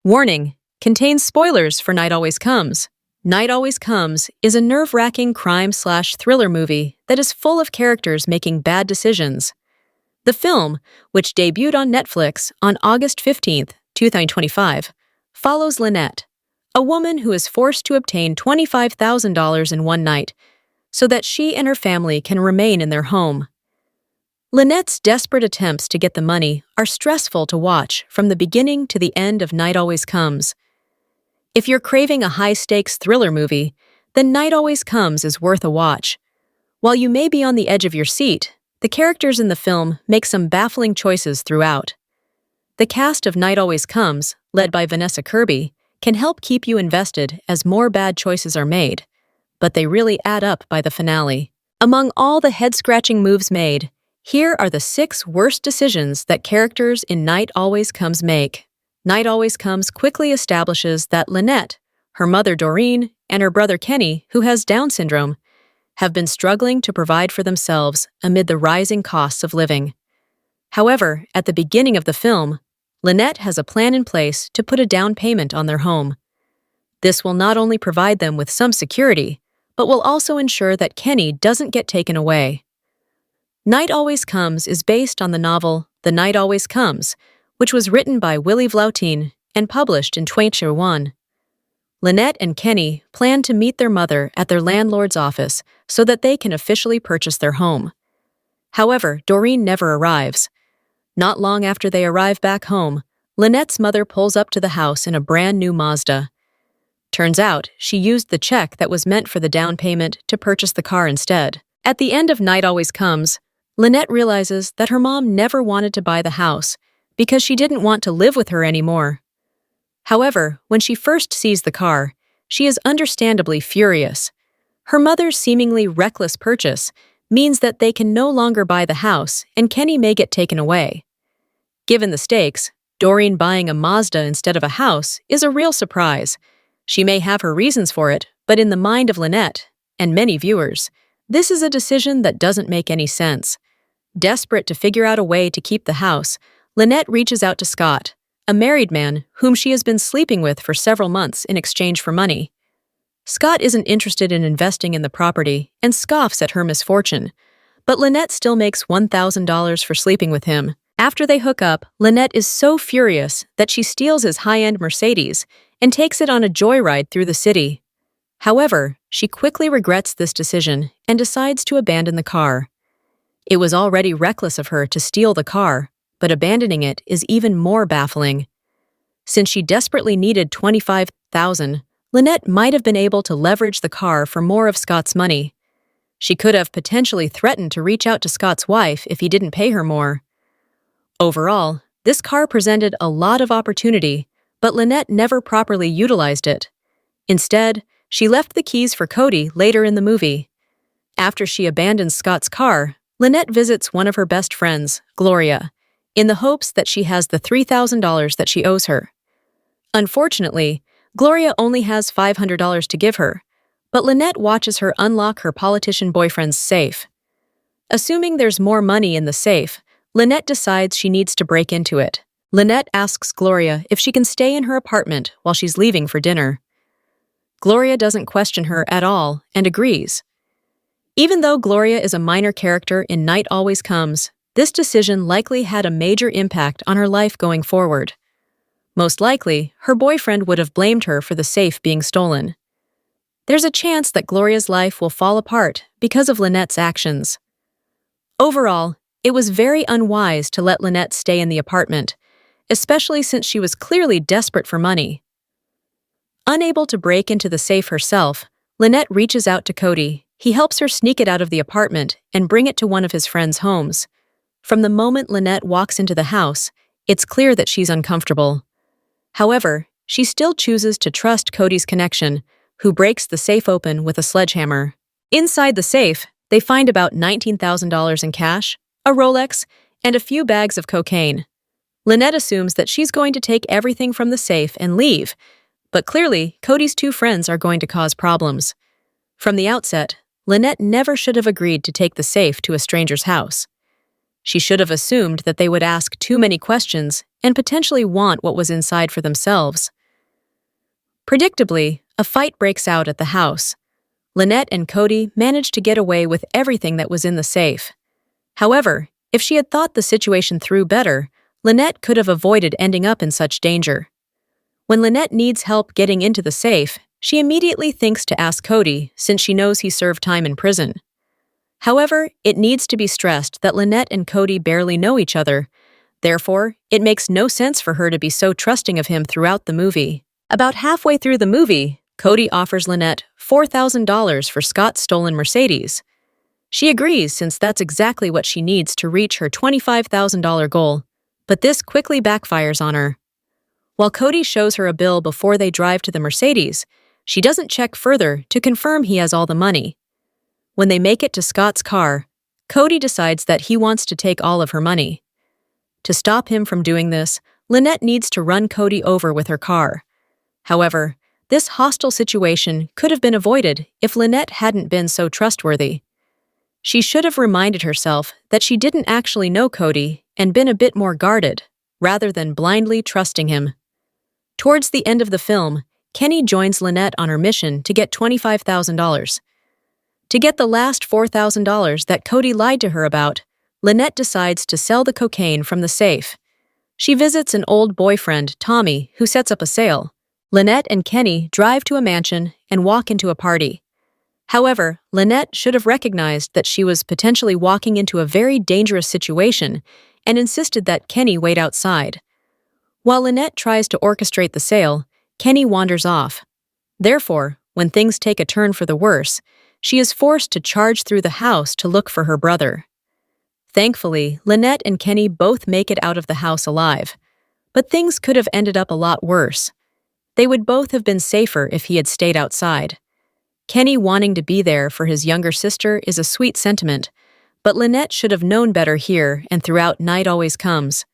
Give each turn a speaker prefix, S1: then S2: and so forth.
S1: Warning: contains spoilers for Night Always Comes. Night Always Comes is a nerve-wracking crime/thriller movie that is full of characters making bad decisions. The film, which debuted on Netflix on August 15th, 2025, follows Lynette, a woman who is forced to obtain $25,000 in one night so that she and her family can remain in their home. Lynette's desperate attempts to get the money are stressful to watch from the beginning to the end of Night Always Comes. If you're craving a high-stakes thriller movie, then Night Always Comes is worth a watch. While you may be on the edge of your seat, the characters in the film make some baffling choices throughout. The cast of Night Always Comes, led by Vanessa Kirby, can help keep you invested as more bad choices are made, but they really add up by the finale. Among all the head-scratching moves made, here are the 6 worst decisions that characters in Night Always Comes make. Night Always Comes quickly establishes that Lynette, her mother Doreen, and her brother Kenny, who has Down syndrome, have been struggling to provide for themselves amid the rising costs of living. However, at the beginning of the film, Lynette has a plan in place to put a down payment on their home. This will not only provide them with some security, but will also ensure that Kenny doesn't get taken away. Night Always Comes is based on the novel The Night Always Comes, which was written by Willie Vlautin and published in 2021. Lynette and Kenny plan to meet their mother at their landlord's office so that they can officially purchase their home. However, Doreen never arrives. Not long after they arrive back home, Lynette's mother pulls up to the house in a brand new Mazda. Turns out, she used the check that was meant for the down payment to purchase the car instead. At the end of Night Always Comes, Lynette realizes that her mom never wanted to buy the house because she didn't want to live with her anymore. However, when she first sees the car, she is understandably furious. Her mother's seemingly reckless purchase means that they can no longer buy the house and Kenny may get taken away. Given the stakes, Doreen buying a Mazda instead of a house is a real surprise. She may have her reasons for it, but in the mind of Lynette, and many viewers, this is a decision that doesn't make any sense. Desperate to figure out a way to keep the house, Lynette reaches out to Scott, a married man whom she has been sleeping with for several months in exchange for money. Scott isn't interested in investing in the property and scoffs at her misfortune, but Lynette still makes $1,000 for sleeping with him. After they hook up, Lynette is so furious that she steals his high-end Mercedes and takes it on a joyride through the city. However, she quickly regrets this decision and decides to abandon the car. It was already reckless of her to steal the car, but abandoning it is even more baffling. Since she desperately needed $25,000, Lynette might have been able to leverage the car for more of Scott's money. She could have potentially threatened to reach out to Scott's wife if he didn't pay her more. Overall, this car presented a lot of opportunity, but Lynette never properly utilized it. Instead, she left the keys for Cody later in the movie. After she abandons Scott's car, Lynette visits one of her best friends, Gloria, in the hopes that she has the $3,000 that she owes her. Unfortunately, Gloria only has $500 to give her, but Lynette watches her unlock her politician boyfriend's safe. Assuming there's more money in the safe, Lynette decides she needs to break into it. Lynette asks Gloria if she can stay in her apartment while she's leaving for dinner. Gloria doesn't question her at all and agrees. Even though Gloria is a minor character in Night Always Comes, this decision likely had a major impact on her life going forward. Most likely, her boyfriend would have blamed her for the safe being stolen. There's a chance that Gloria's life will fall apart because of Lynette's actions. Overall, it was very unwise to let Lynette stay in the apartment, especially since she was clearly desperate for money. Unable to break into the safe herself, Lynette reaches out to Cody. He helps her sneak it out of the apartment and bring it to one of his friends' homes. From the moment Lynette walks into the house, it's clear that she's uncomfortable. However, she still chooses to trust Cody's connection, who breaks the safe open with a sledgehammer. Inside the safe, they find about $19,000 in cash, a Rolex, and a few bags of cocaine. Lynette assumes that she's going to take everything from the safe and leave, but clearly, Cody's 2 friends are going to cause problems. From the outset, Lynette never should have agreed to take the safe to a stranger's house. She should have assumed that they would ask too many questions and potentially want what was inside for themselves. Predictably, a fight breaks out at the house. Lynette and Cody manage to get away with everything that was in the safe. However, if she had thought the situation through better, Lynette could have avoided ending up in such danger. When Lynette needs help getting into the safe, she immediately thinks to ask Cody since she knows he served time in prison. However, it needs to be stressed that Lynette and Cody barely know each other. Therefore, it makes no sense for her to be so trusting of him throughout the movie. About halfway through the movie, Cody offers Lynette $4,000 for Scott's stolen Mercedes. She agrees since that's exactly what she needs to reach her $25,000 goal, but this quickly backfires on her. While Cody shows her a bill before they drive to the Mercedes, she doesn't check further to confirm he has all the money. When they make it to Scott's car, Cody decides that he wants to take all of her money. To stop him from doing this, Lynette needs to run Cody over with her car. However, this hostile situation could have been avoided if Lynette hadn't been so trustworthy. She should have reminded herself that she didn't actually know Cody and been a bit more guarded, rather than blindly trusting him. Towards the end of the film, Kenny joins Lynette on her mission to get $25,000. To get the last $4,000 that Cody lied to her about, Lynette decides to sell the cocaine from the safe. She visits an old boyfriend, Tommy, who sets up a sale. Lynette and Kenny drive to a mansion and walk into a party. However, Lynette should have recognized that she was potentially walking into a very dangerous situation and insisted that Kenny wait outside. While Lynette tries to orchestrate the sale, Kenny wanders off. Therefore, when things take a turn for the worse, she is forced to charge through the house to look for her brother. Thankfully, Lynette and Kenny both make it out of the house alive. But things could have ended up a lot worse. They would both have been safer if he had stayed outside. Kenny wanting to be there for his younger sister is a sweet sentiment, but Lynette should have known better here and throughout Night Always Comes.